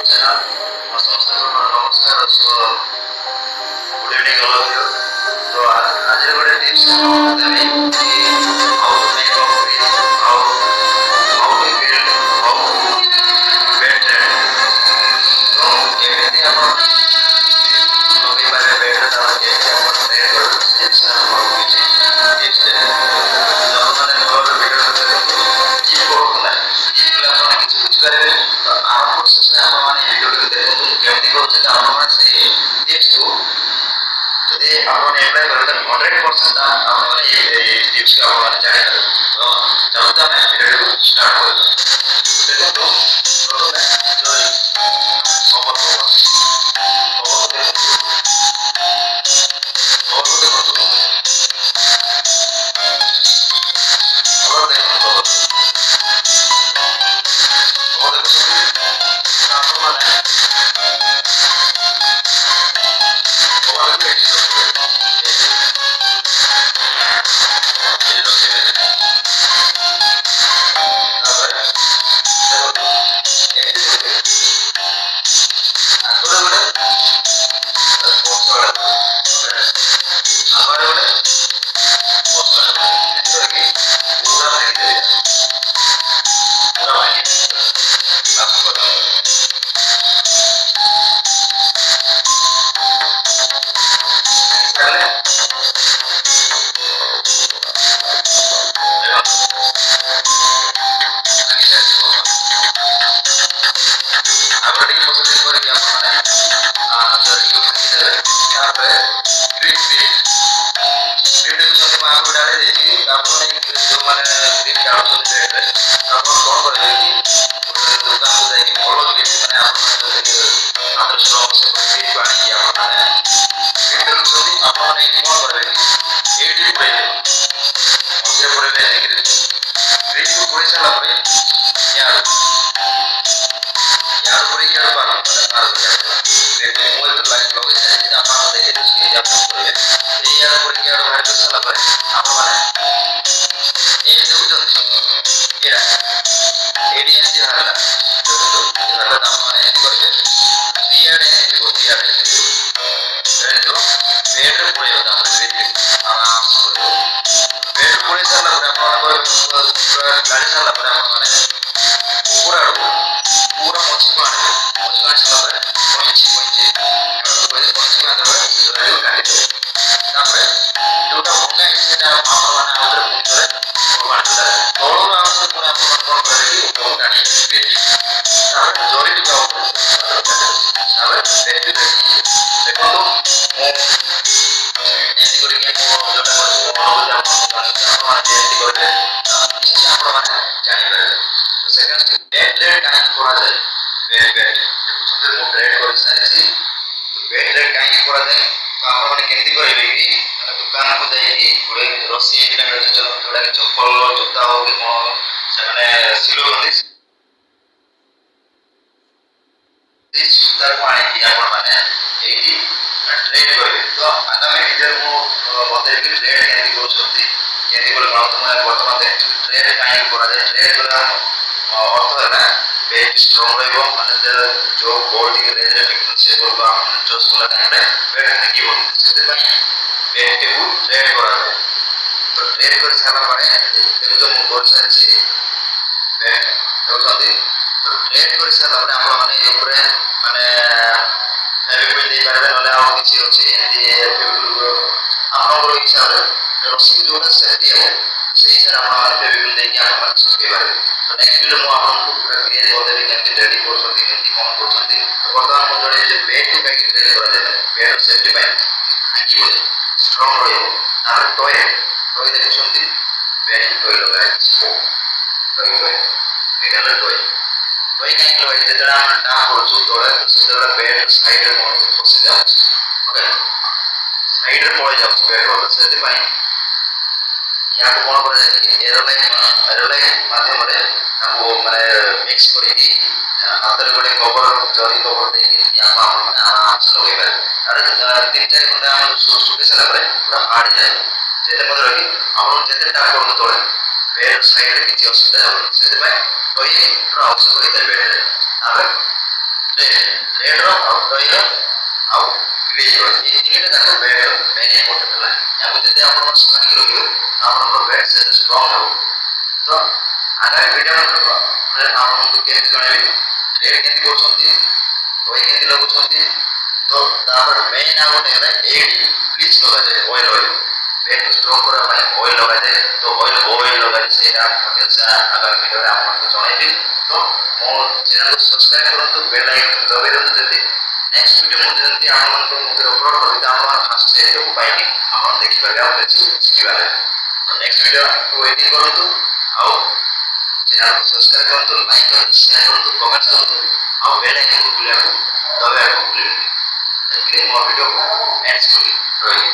channel. ସମସ୍ତଙ୍କୁ ନମସ୍କାର good evening all of you. ତ ଆଜି ଗୋଟେ ଟିପ୍ସ ଦେବି କି how to make a fridge, how to build bed train. ତ କେମିତି ଆପଣ ଲଗେଇ ପାରିବେ ବେଡ୍, ତାପରେ କେମିତି ଆପଣ ଟ୍ରେନ୍ କରିବେ ସେ ବିଷୟରେ ମୁଁ କିଛି ଟିପ୍ସ ଦେବି। ଆପଣମାନେ ଭଲ ଭିଡ଼ିଓ ଦେଖନ୍ତୁ, ସ୍କିପ୍ କରନ୍ତୁ ନାହିଁ। ସ୍କିପ୍ କଲେ ଆପଣ କିଛି ବୁଝିପାରିବେ। ତ ଆର ପ୍ରୋସେସରେ ଆପଣମାନେ ଭିଡ଼ିଓଟିକୁ ଦେଖନ୍ତୁ ମୁଁ କେମିତି କରୁଛି। ତ ଆପଣମାନେ ସେଇ ଟିପ୍ସକୁ ଯଦି ଆପଣ ଆପ୍ଲାଏ କରିବେ 100% ଆପଣମାନେ এই টিপসকে আপনারা জানেন। তো চলুন ଆମେ ভিডিওটিକୁ ଷ୍ଟାର୍ଟ କରିବା। ଦେଖନ୍ତୁ ପ୍ରଥମେ ଜରି କଭର ଦେଖନ୍ତୁ ইয়াକୁ କ'ଣ କରାଯାଏ କି ଏରୋଲାଇନ୍ ମାଧ୍ୟମରେ ତାକୁ ମାନେ ମିକ୍ସ କରିକି ହାତରେ ଗୋଟେ କଭର ଜରି କଭର ଦେଇକି ୟାକୁ ଆପଣମାନେ ଆରାମସେ ଲଗେଇ ପାରିବେ। ଆରେ 3-4 ଘଣ୍ଟା ଆମର ଶୁଖି ସାରିଲା ପରେ ପୁରା ହାର୍ଡ଼ ହେଇଯାଏ। ଯେତେ ମଧ୍ୟ ରହିକି ଆପଣ ଯେତେ ଟାଇମ୍ କରନ୍ତୁ ତଳେ ବେଡ୍ ସାଇଡ଼ରେ କିଛି ଅସୁବିଧା ହେବନି। ସେଥିପାଇଁ ଟଇର ଆବଶ୍ୟକ ହେଇଥାଏ ବେଡ୍ରେ। ତାପରେ ରେଡ୍ର ଆଉ ଟଇର ଆଉ ଗ୍ରୀଜ୍ର ଏଇ ତିନିଟା ଯାକ ବେଡ୍ର ମେନ୍ ଇମ୍ପୋର୍ଟାଣ୍ଟ ହେଲା। ୟାକୁ ଯେତେ ଆପଣ ସୁଧାରିକି ରଖିବେ ଆପଣଙ୍କର ବେଡ୍ ସେତେ ଷ୍ଟ୍ରଙ୍ଗ ହେବ। ତ ଆଗାମୀ ଭିଡ଼ିଓରେ ଆପଣଙ୍କୁ କେମିତି ଜଣେଇବି ରେଡ୍ କେମିତି କରୁଛନ୍ତି, ଟଇ କେମିତି ଲଗାଉଛନ୍ତି। ତ ତାପରେ ମେନ୍ ଆଉ ଗୋଟେ ହେଲା ଏଇଠି ବ୍ଲିଚ୍ ଲଗାଯାଏ, ଅଏଲ୍ ବେଡ୍କୁ ଷ୍ଟ୍ରଙ୍ଗ କରିବା ପାଇଁ ଅଏଲ୍ ଲଗାଯାଏ। ତ ଅଏଲ୍ ଲଗାଯାଏ ସେଇଟା ମଧ୍ୟ ଆଗାମୀ ଭିଡ଼ିଓରେ ଆପଣଙ୍କୁ ଜଣେଇବି। ତ ମୋ ଚ୍ୟାନେଲକୁ ସବସ୍କ୍ରାଇବ୍ କରନ୍ତୁ, ବେଲ୍ ଆଇକନ୍ ଦବାଇ ଦିଅନ୍ତୁ। ଯଦି ନେକ୍ସଟ ଭିଡ଼ିଓ ମୁଁ ଯେମିତି ଆପଣମାନଙ୍କ ମୁଭିରେ ଅପଲୋଡ଼ କରିବି ତ ଆପଣ ଫାଷ୍ଟ ସେଇଟାକୁ ପାଇକି ଆପଣ ଦେଖିପାରିବେ ଆଉ କିଛି ଶିଖିପାରିବେ। ତ ନେକ୍ସଟ ଭିଡ଼ିଓକୁ ୱେଟିଂ କରନ୍ତୁ ଆଉ ଚ୍ୟାନେଲକୁ ସବସ୍କ୍ରାଇବ୍ କରନ୍ତୁ, ଲାଇକ୍ କରନ୍ତୁ, ସେୟାର କରନ୍ତୁ, କମେଣ୍ଟ କରନ୍ତୁ ଆଉ ବେଲ୍ ଆଇକନ୍କୁ ଦବାଇବାକୁ ଭୁଲିବେନି। ଏତିକି ମୋ ଭିଡ଼ିଓକୁ ଏଣ୍ଡ କଲି ରହିଲି।